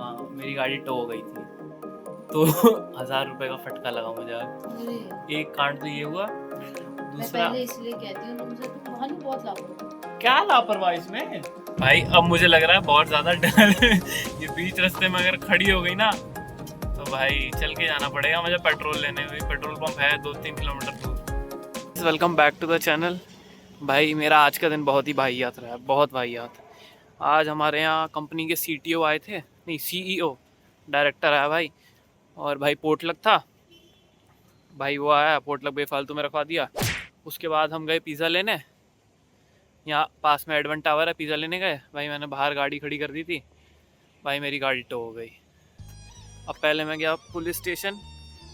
हाँ, मेरी गाड़ी टो हो गई थी तो 1000 रुपए का फटका लगा मुझे आज। अरे एक कांड तो ये हुआ, मैं दूसरा पहले इसलिए कहती हूँ तुमसे, तुम भानु बहुत लापरवाह। क्या लापरवाही इसमें भाई। अब मुझे लग रहा है बहुत ज्यादा डर ये बीच रास्ते में अगर खड़ी हो गई ना तो भाई चल के जाना पड़ेगा मुझे पेट्रोल लेने। भी पेट्रोल पंप है 2-3 किलोमीटर दूर। Welcome back to the channel. भाई मेरा आज का दिन बहुत ही वाहियात रहा है, बहुत वाहियात। आज हमारे यहाँ कंपनी के CTO आए थे, नहीं CEO, डायरेक्टर आया भाई। और भाई पोटलक था भाई, वो आया पोटलक बेफालतू में रखवा दिया। उसके बाद हम गए पिज़्ज़ा लेने, यहाँ पास में एडवेंट टावर है, पिज़्ज़ा लेने गए भाई। मैंने बाहर गाड़ी खड़ी कर दी थी भाई, मेरी गाड़ी टो हो गई। अब पहले मैं गया पुलिस स्टेशन,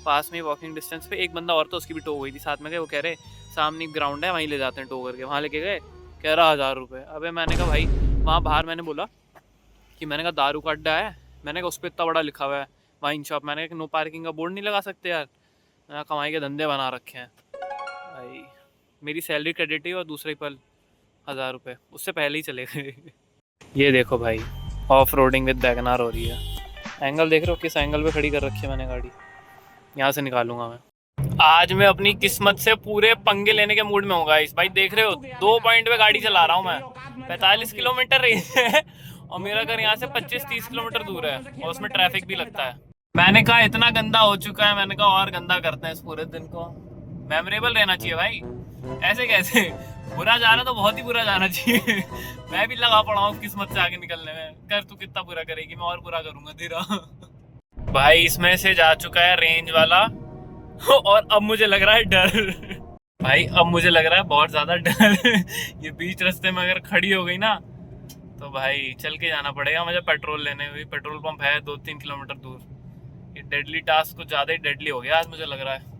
पास में वॉकिंग डिस्टेंस पे एक बंदा और था, उसकी भी टो हो गई थी। साथ में गए, वो कह रहे सामने ग्राउंड है वहीं ले जाते हैं टो करके। वहाँ लेके गए, कह रहा 1000 रुपये। अबे मैंने कहा भाई, वहाँ बाहर मैंने बोला कि मैंने कहा दारू का अड्डा है, मैंने कहा उस पर इतना बड़ा लिखा हुआ है वाइन शॉप, मैंने कहा नो पार्किंग का बोर्ड नहीं लगा सकते यार। मैंने कमाई के धंधे बना रखे हैं भाई। मेरी सैलरी क्रेडिट ही और दूसरे पल 1000 रुपये उससे पहले ही चले गए। ये देखो भाई, ऑफ रोडिंग विद वैगनार हो रही है। एंगल देख रहे हो किस एंगल पे खड़ी कर रखी है मैंने गाड़ी, यहाँ से निकालूंगा मैं। आज मैं अपनी किस्मत से पूरे पंगे लेने के मूड में हूँ गाइस। भाई देख रहे हो 2 पॉइंट पे गाड़ी चला रहा हूँ मैं, 45 किलोमीटर रेंज है और मेरा घर यहाँ से 25-30 किलोमीटर दूर है और उसमें ट्रैफिक भी लगता है। मैंने कहा इतना गंदा हो चुका है, मैंने कहा और गंदा करते हैं इस पूरे दिन को। मेमोरेबल रहना चाहिए भाई, ऐसे कैसे बुरा जाना तो बहुत ही बुरा जाना चाहिए। मैं भी लगा पड़ा हूँ किस्मत से आगे निकलने में। कर तू कितना बुरा करेगी, मैं और बुरा करूंगा तेरा। भाई इसमें से जा चुका है रेंज वाला और अब मुझे लग रहा है डर। भाई अब मुझे लग रहा है बहुत ज्यादा डर। ये बीच रास्ते में अगर खड़ी हो गई ना तो भाई चल के जाना पड़ेगा मुझे पेट्रोल लेने। भी पेट्रोल पंप है 2-3 किलोमीटर दूर। ये डेडली टास्क कुछ ज्यादा ही डेडली हो गया आज मुझे लग रहा है।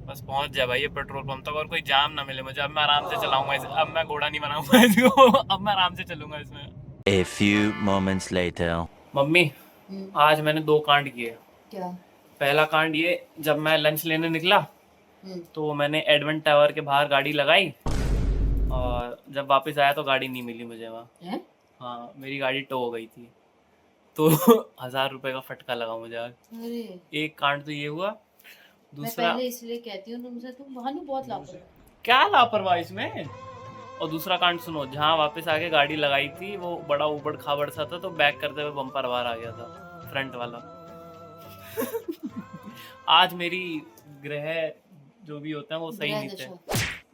बस पहुंच जाए भाई ये पेट्रोल पंप तक और कोई जाम ना मिले मुझे। अब मैं आराम से चलाऊंगा इसे, अब मैं घोड़ा नहीं बनाऊंगा इसको। अब मैं आराम से चलूंगा इसमें। A few moments later. Mummy आज मैंने 2 कांड किए। क्या? पहला कांड ये, जब मैं लंच लेने निकला तो मैंने एडवेंट टावर के बाहर गाड़ी लगाई और जब वापस आया तो गाड़ी नहीं मिली मुझे वहाँ। हाँ मेरी गाड़ी टो हो गई थी तो 1000 रुपये का फटका लगा मुझे आज। अरे एक कांड तो ये हुआ, मैं दूसरा पहले इसलिए कहती हूँ तुमसे, तुम भानु बहुत लापरवाह। क्या लापरवाही इसमें। और दूसरा कांड सुनो, जहाँ वापस आके गाड़ी लगाई थी वो बड़ा उबड़ खाबड़ सा था तो बैक करते हुए बम्पर बाहर आ गया था फ्रंट वाला। आज मेरी ग्रह जो भी होते हैं वो सही नहीं थे,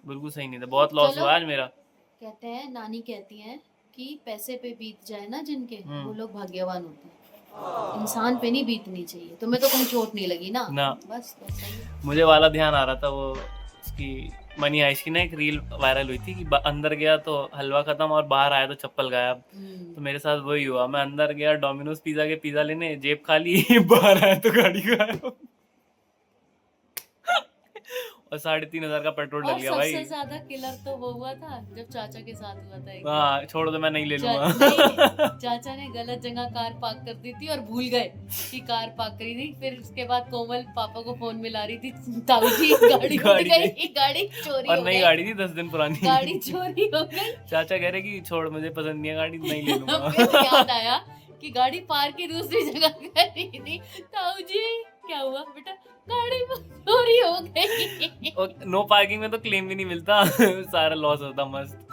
बिल्कुल सही नहीं थे। बहुत लॉस हुआ आज मेरा। कहते हैं, नानी कहती हैं कि पैसे पे बीत जाए ना जिनके, वो लोग भाग्यवान होते हैं। इंसान पे नहीं बीतनी चाहिए। तुम्हें तो कहीं चोट नहीं लगी ना? बस सही है। मुझे वाला ध्यान आ रहा था, वो उसकी मनी आइस की ना एक रील वायरल हुई थी कि अंदर गया तो हलवा खत्म और बाहर आया तो चप्पल गायब। तो मेरे साथ वही हुआ, मैं अंदर गया डोमिनोज पिज्जा के पिज्जा लेने, जेब खाली, बाहर आया तो गाड़ी गायब और 3500 का पेट्रोल डल गया भाई। सबसे ज्यादा किलर तो वो हुआ था जब चाचा के साथ हुआ था। हाँ छोड़ दो, मैं नहीं ले लूंगा। चाचा ने गलत जगह कार पार्क कर दी थी और भूल गए कि कार पार्क करी थी। फिर उसके बाद कोमल पापा को फोन मिला रही थी, ताऊ जी गाड़ी उड़ गई, गाड़ी चोरी हो गई। और नई गाड़ी थी 10 दिन पुरानी, गाड़ी चोरी हो गई। चाचा कह रहे कि छोड़ मुझे पसंद नहीं है गाड़ी, नहीं ले लूंगा। याद आया कि गाड़ी पार्क की दूसरी जगह करी थी। ताऊ जी क्या हुआ बेटा? गाड़ी चोरी हो गई। नो पार्किंग में तो क्लेम भी नहीं मिलता। सारा लॉस होता मस्त।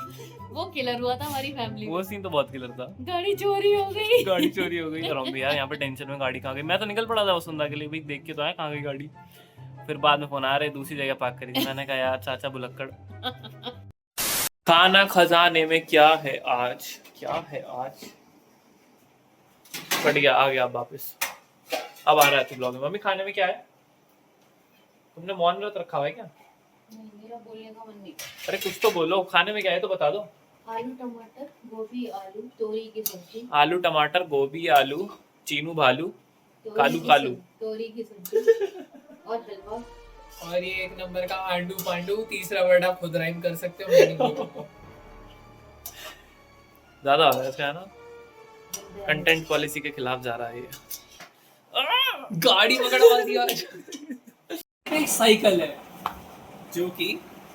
वो किलर हुआ था हमारी फैमिली में। वो सीन तो बहुत किलर था। गाड़ी चोरी हो गई, गाड़ी चोरी हो गई। और हम भी यार यहाँ पे टेंशन में गाड़ी कहाँ गई। मैं तो निकल पड़ा था वसुंधरा के लिए, भाई देख के तो आया कहाँ गई गाड़ी। फिर बाद में फोन आ रहे दूसरी जगह पार्क करी थी। मैंने कहा यार चाचा भुलक्कड़। खाना खजाने में क्या है आज, क्या है आज। कट गया, आ गया वापस। अब आ रहा है तू ब्लॉग में। मम्मी खाने में क्या है? तुमने मौन व्रत रखा हुआ है क्या? नहीं, मेरा बोलने का मन नहीं। अरे कुछ तो बोलो, खाने में क्या है तो बता दो। आलू टमाटर गोभी आलू तोरी की सब्जी। आलू टमाटर गोभी आलू चीनू भालू कालू कालू तोरी की सब्जी और हलवा। और ये एक नंबर का आंडू पांडू, तीसरा वर्ड आप खुद राइम कर सकते हो, मैं नहीं बोलूंगा। ज्यादा हो रहा है इसका ना, कंटेंट पॉलिसी के खिलाफ जा रहा है ये। गाड़ी पकड़वा दिया। एक साइकिल है जो कि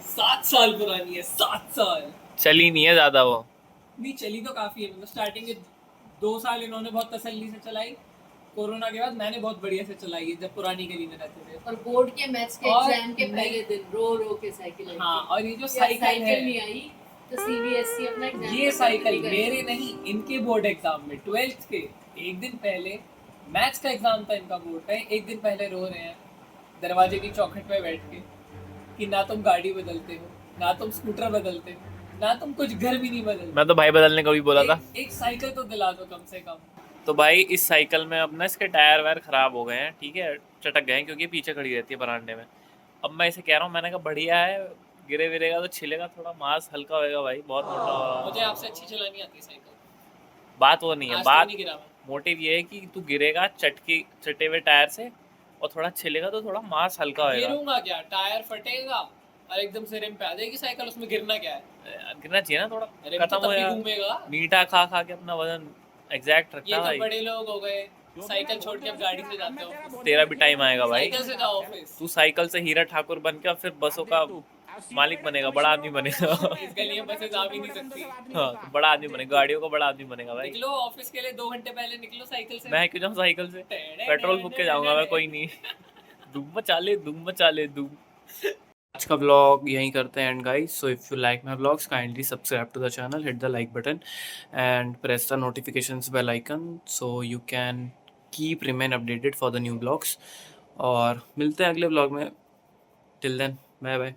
7 साल पुरानी है, 7 साल। चली नहीं है ज्यादा वो। नहीं चली तो काफी है, मतलब स्टार्टिंग के 2 साल इन्होंने बहुत तसल्ली से चलाई, कोरोना के बाद मैंने बहुत बढ़िया से चलाई है जब पुरानी गली में रहते थे। और बोर्ड के मैथ्स के और एग्जाम के पहले दिन रो के साइकिल आई। हाँ, और ये जो या साइकिल है, नहीं आई तो सीबीएसई अपना एग्जाम ये साइकिल मेरे नहीं, इनके बोर्ड एग्जाम में 12th के एक दिन पहले मैथ्स का एग्जाम था इनका बोर्ड का, एक दिन पहले रो रहे हैं दरवाजे की चौखट पे बैठ के कि ना तुम गाड़ी बदलते हो, ना तुम स्कूटर बदलते हो, ना तुम कुछ घर भी नहीं बदलते। मैं तो भाई बदलने का भी बोला था। एक साइकिल तो दिला दो कम से कम। तो भाई इस साइकिल में अपना इसके टायर वायर खराब हो गए हैं, ठीक है, चटक गए हैं क्योंकि पीछे खड़ी रहती है बरामदे में। अब मैं इसे कह रहा हूँ, मैंने कहा बढ़िया है, गिरे विरेगा तो छिलेगा, थोड़ा मांस हल्का होएगा भाई, बहुत मोटा होगा। मुझे आपसे अच्छी चलानी आती है साइकिल। बात वो नहीं है, आज बात तो नहीं गिरा मैं। मोटिव ये है कि तू गिरेगा चटे हुए टायर से और थोड़ा छिलेगा तो थोड़ा मांस हल्का होएगा। गिरूंगा क्या, टायर फटेगा और एकदम से रिम पे आ जाएगी साइकिल, उसमें गिरना क्या है? गिरना चाहिए ना थोड़ा, रिम खत्म तो हो तब भी यार। घूमेगा। मीठा खा खा के अपना वजन एग्जैक्ट ये रखना तो भाई। बड़े लोग हो गए, साइकिल छोड़ के अब गाड़ी से जाते हो। तेरा भी टाइम आएगा भाई, साइकिल से जाओ ऑफिस। तू साइकिल से हीरा ठाकुर बन के और फिर बसों का मालिक बनेगा, बड़ा आदमी बनेगा। इस गली में बसें जा भी नहीं सकती। हाँ, तो बड़ा आदमी बनेगा, गाड़ियों का बड़ा आदमी बनेगा भाई। निकलो ऑफिस के लिए 2 घंटे पहले निकलो साइकिल से। मैं क्यों जाऊँ साइकिल से, पेट्रोल फूक के जाऊंगा मैं, कोई नहीं। धूम मचा ले धूम। आज का ब्लॉग यहीं करते हैं and guys, so if you like my blogs kindly subscribe to the channel, hit the like button and press the notifications bell icon so you can keep remain updated for the new blogs. और मिलते हैं अगले blog में, till then bye bye.